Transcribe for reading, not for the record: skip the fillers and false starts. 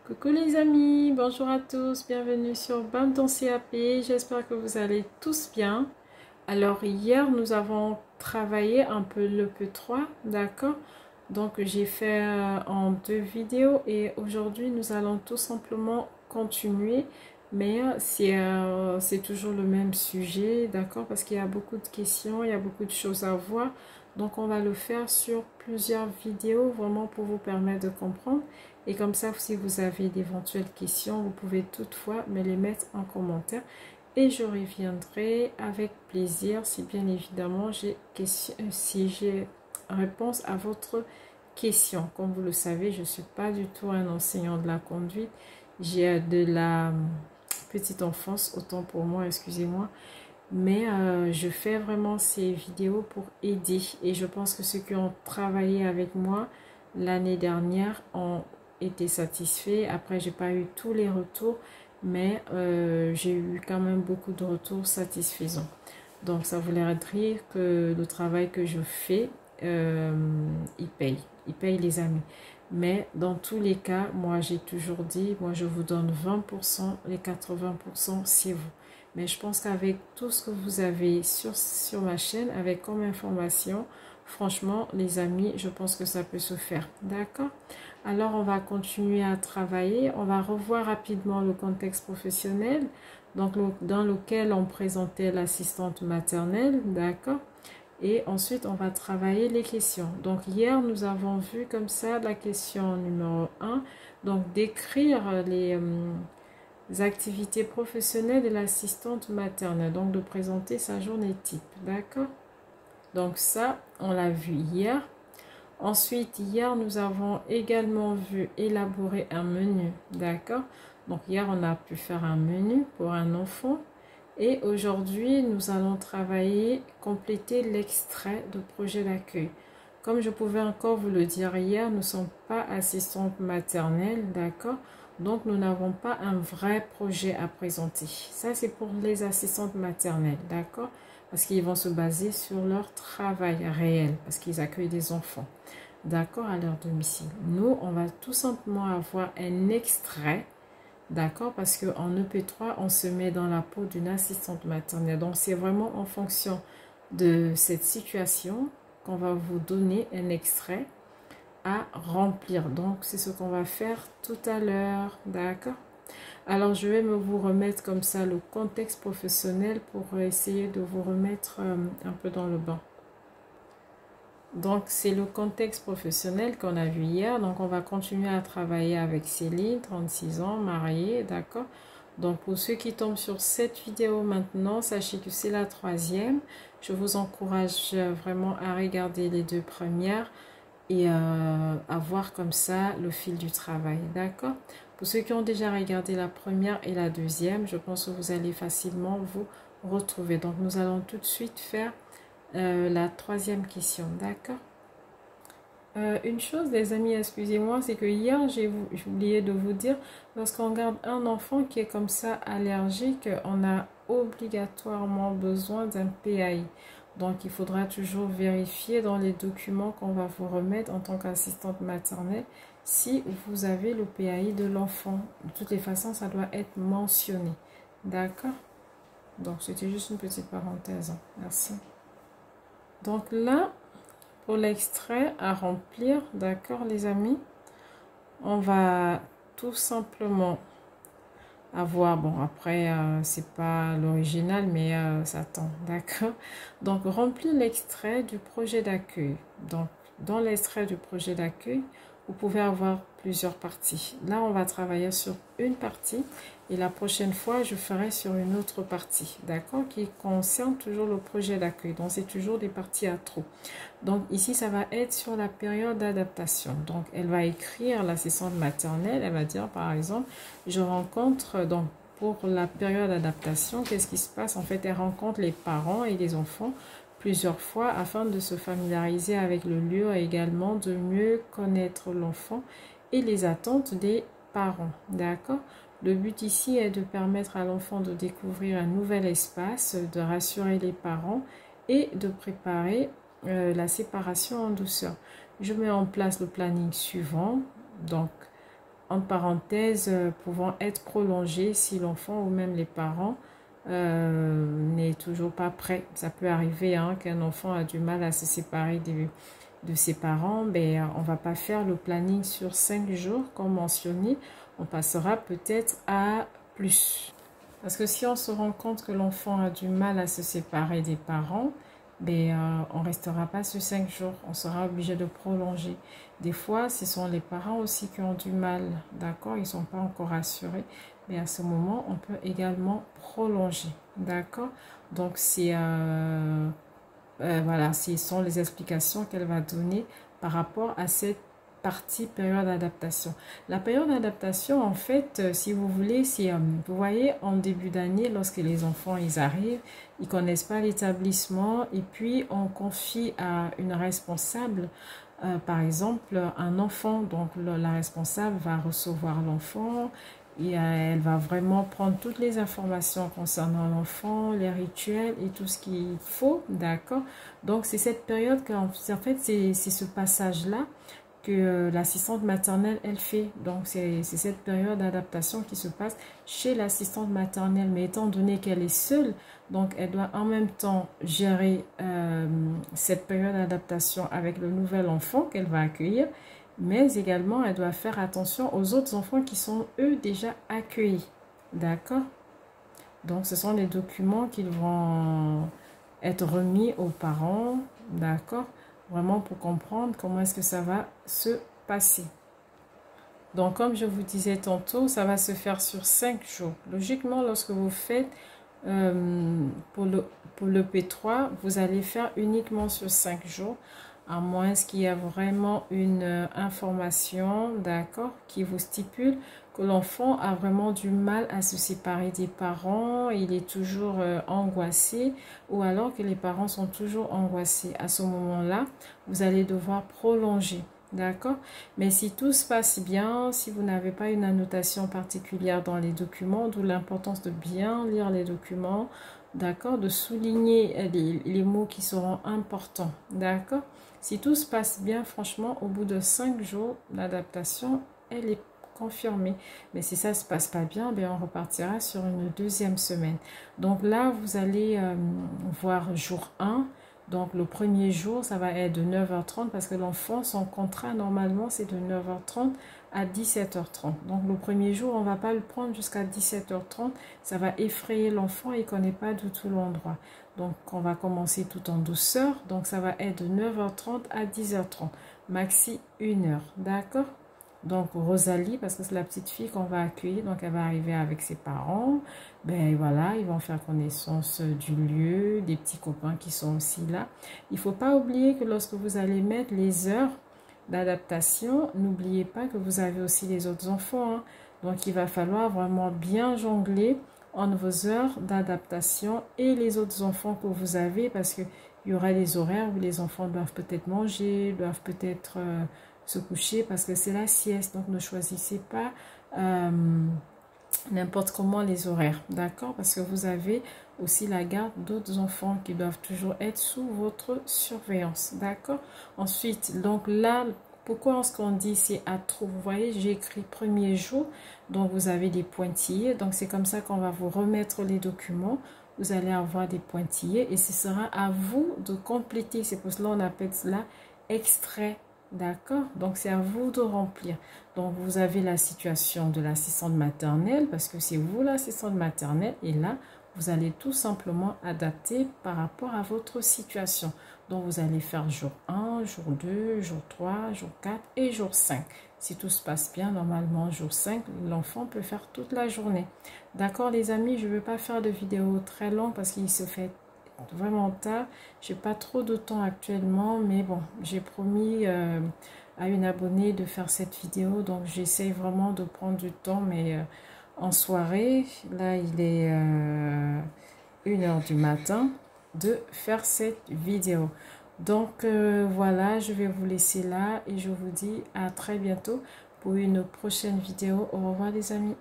Coucou les amis, bonjour à tous, bienvenue sur BAM ton CAP, j'espère que vous allez tous bien. Alors hier nous avons travaillé un peu le P3, d'accord? Donc j'ai fait en 2 vidéos et aujourd'hui nous allons tout simplement continuer, mais c'est toujours le même sujet, d'accord? Parce qu'il y a beaucoup de questions, il y a beaucoup de choses à voir. Donc on va le faire sur plusieurs vidéos vraiment pour vous permettre de comprendre. Et comme ça, si vous avez d'éventuelles questions, vous pouvez toutefois me les mettre en commentaire. Et je reviendrai avec plaisir si bien évidemment si j'ai réponse à votre question. Comme vous le savez, je ne suis pas du tout un enseignant de la conduite. J'ai de la petite enfance, autant pour moi, excusez-moi. Mais je fais vraiment ces vidéos pour aider. Et je pense que ceux qui ont travaillé avec moi l'année dernière ont été satisfaits. Après, j'ai pas eu tous les retours, mais j'ai eu quand même beaucoup de retours satisfaisants. Donc, ça voudrait dire que le travail que je fais, il paye. Il paye les amis. Mais dans tous les cas, moi, j'ai toujours dit, moi, je vous donne 20%, les 80%, c'est vous. Mais je pense qu'avec tout ce que vous avez sur ma chaîne, avec comme information, franchement, les amis, je pense que ça peut se faire. D'accord? Alors, on va continuer à travailler. On va revoir rapidement le contexte professionnel, donc dans lequel on présentait l'assistante maternelle. D'accord? Et ensuite, on va travailler les questions. Donc, hier, nous avons vu comme ça la question numéro 1. Donc, décrire les activités professionnelles de l'assistante maternelle. Donc, de présenter sa journée type. D'accord? Donc, ça, on l'a vu hier. Ensuite, hier, nous avons également vu élaborer un menu. D'accord? Donc, hier, on a pu faire un menu pour un enfant. Et aujourd'hui, nous allons travailler, compléter l'extrait de projet d'accueil. Comme je pouvais encore vous le dire hier, nous ne sommes pas assistantes maternelles, d'accord? Donc, nous n'avons pas un vrai projet à présenter. Ça, c'est pour les assistantes maternelles, d'accord? Parce qu'ils vont se baser sur leur travail réel, parce qu'ils accueillent des enfants, d'accord, à leur domicile. Nous, on va tout simplement avoir un extrait. D'accord, parce qu'en EP3, on se met dans la peau d'une assistante maternelle. Donc, c'est vraiment en fonction de cette situation qu'on va vous donner un extrait à remplir. Donc, c'est ce qu'on va faire tout à l'heure. D'accord? Alors, je vais vous remettre comme ça le contexte professionnel pour essayer de vous remettre un peu dans le bain. Donc, c'est le contexte professionnel qu'on a vu hier. Donc, on va continuer à travailler avec Céline, 36 ans, mariée, d'accord? Donc, pour ceux qui tombent sur cette vidéo maintenant, sachez que c'est la 3e. Je vous encourage vraiment à regarder les 2 premières et à voir comme ça le fil du travail, d'accord? Pour ceux qui ont déjà regardé la première et la 2e, je pense que vous allez facilement vous retrouver. Donc, nous allons tout de suite faire la 3e question, d'accord? Une chose, les amis, excusez-moi, c'est que hier, j'ai oublié de vous dire, lorsqu'on garde un enfant qui est comme ça allergique, on a obligatoirement besoin d'un PAI. Donc, il faudra toujours vérifier dans les documents qu'on va vous remettre en tant qu'assistante maternelle si vous avez le PAI de l'enfant. De toutes les façons, ça doit être mentionné. D'accord? Donc, c'était juste une petite parenthèse, hein. Merci. Donc là, pour l'extrait à remplir, d'accord les amis, on va tout simplement avoir, bon après c'est pas l'original mais ça tend, d'accord. Donc remplir l'extrait du projet d'accueil. Donc dans l'extrait du projet d'accueil, vous pouvez avoir plusieurs parties. Là, on va travailler sur une partie et la prochaine fois, je ferai sur une autre partie, d'accord, qui concerne toujours le projet d'accueil. Donc, c'est toujours des parties à trous. Donc, ici, ça va être sur la période d'adaptation. Donc, elle va écrire l'assistante maternelle. Elle va dire, par exemple, je rencontre, donc, pour la période d'adaptation, qu'est-ce qui se passe? En fait, elle rencontre les parents et les enfants plusieurs fois afin de se familiariser avec le lieu et également de mieux connaître l'enfant et les attentes des parents. D'accord? Le but ici est de permettre à l'enfant de découvrir un nouvel espace, de rassurer les parents et de préparer la séparation en douceur. Je mets en place le planning suivant. Donc, entre parenthèses, pouvant être prolongé si l'enfant ou même les parents n'est toujours pas prêt. Ça peut arriver hein, qu'un enfant a du mal à se séparer de ses parents. Ben, on va pas faire le planning sur 5 jours comme mentionné. On passera peut-être à plus. Parce que si on se rend compte que l'enfant a du mal à se séparer des parents, ben, on ne restera pas sur 5 jours. On sera obligé de prolonger. Des fois, ce sont les parents aussi qui ont du mal. D'accord? Ils ne sont pas encore assurés. Mais à ce moment, on peut également prolonger. D'accord? Donc, c'est voilà, ce sont les explications qu'elle va donner par rapport à cette partie période d'adaptation. La période d'adaptation, en fait, si vous voulez, c'est, vous voyez, en début d'année, lorsque les enfants, ils arrivent, ils connaissent pas l'établissement et puis on confie à une responsable, par exemple, un enfant. Donc, la responsable va recevoir l'enfant et elle va vraiment prendre toutes les informations concernant l'enfant, les rituels et tout ce qu'il faut, d'accord? Donc, c'est cette période en fait, c'est ce passage-là que l'assistante maternelle, elle fait. Donc, c'est cette période d'adaptation qui se passe chez l'assistante maternelle. Mais étant donné qu'elle est seule, donc elle doit en même temps gérer cette période d'adaptation avec le nouvel enfant qu'elle va accueillir, mais également, elle doit faire attention aux autres enfants qui sont, eux, déjà accueillis. D'accord? Donc, ce sont les documents qui vont être remis aux parents. D'accord? Vraiment pour comprendre comment est-ce que ça va se passer. Donc, comme je vous disais tantôt, ça va se faire sur 5 jours. Logiquement, lorsque vous faites pour le P3, vous allez faire uniquement sur 5 jours, à moins qu'il y ait vraiment une information, d'accord, qui vous stipule que l'enfant a vraiment du mal à se séparer des parents, il est toujours angoissé, ou alors que les parents sont toujours angoissés. À ce moment-là, vous allez devoir prolonger, d'accord? Mais si tout se passe bien, si vous n'avez pas une annotation particulière dans les documents, d'où l'importance de bien lire les documents, d'accord, de souligner les mots qui seront importants, d'accord? Si tout se passe bien, franchement, au bout de 5 jours, l'adaptation, elle est confirmée. Mais si ça ne se passe pas bien, ben on repartira sur une deuxième semaine. Donc là, vous allez voir jour 1. Donc le premier jour, ça va être de 9h30 parce que l'enfant, son contrat, normalement, c'est de 9h30 à 17h30. Donc le premier jour, on ne va pas le prendre jusqu'à 17h30. Ça va effrayer l'enfant, il ne connaît pas du tout l'endroit. Donc on va commencer tout en douceur. Donc ça va être de 9h30 à 10h30. Maxi 1 heure. D'accord? Donc Rosalie, parce que c'est la petite fille qu'on va accueillir, donc elle va arriver avec ses parents. Ben voilà, ils vont faire connaissance du lieu, des petits copains qui sont aussi là. Il ne faut pas oublier que lorsque vous allez mettre les heures d'adaptation, n'oubliez pas que vous avez aussi les autres enfants, hein. Donc il va falloir vraiment bien jongler entre vos heures d'adaptation et les autres enfants que vous avez, parce qu'il y aura des horaires où les enfants doivent peut-être manger, doivent peut-être se coucher parce que c'est la sieste. Donc ne choisissez pas n'importe comment les horaires, d'accord? Parce que vous avez aussi la garde d'autres enfants qui doivent toujours être sous votre surveillance, d'accord? Ensuite, donc là, pourquoi est-ce qu'on dit c'est à trop? Vous voyez, j'ai écrit premier jour, donc vous avez des pointillés, donc c'est comme ça qu'on va vous remettre les documents. Vous allez avoir des pointillés et ce sera à vous de compléter. C'est pour cela qu'on appelle cela extrait. D'accord? Donc, c'est à vous de remplir. Donc, vous avez la situation de l'assistante maternelle parce que c'est vous l'assistante maternelle. Et là, vous allez tout simplement adapter par rapport à votre situation. Donc, vous allez faire jour 1, jour 2, jour 3, jour 4 et jour 5. Si tout se passe bien, normalement, jour 5, l'enfant peut faire toute la journée. D'accord, les amis? Je ne veux pas faire de vidéo très longue parce qu'il se fait vraiment tard. J'ai pas trop de temps actuellement, mais bon, j'ai promis à une abonnée de faire cette vidéo, donc j'essaie vraiment de prendre du temps, mais en soirée, là il est 1h du matin, de faire cette vidéo. Donc voilà, je vais vous laisser là et je vous dis à très bientôt pour une prochaine vidéo. Au revoir les amis.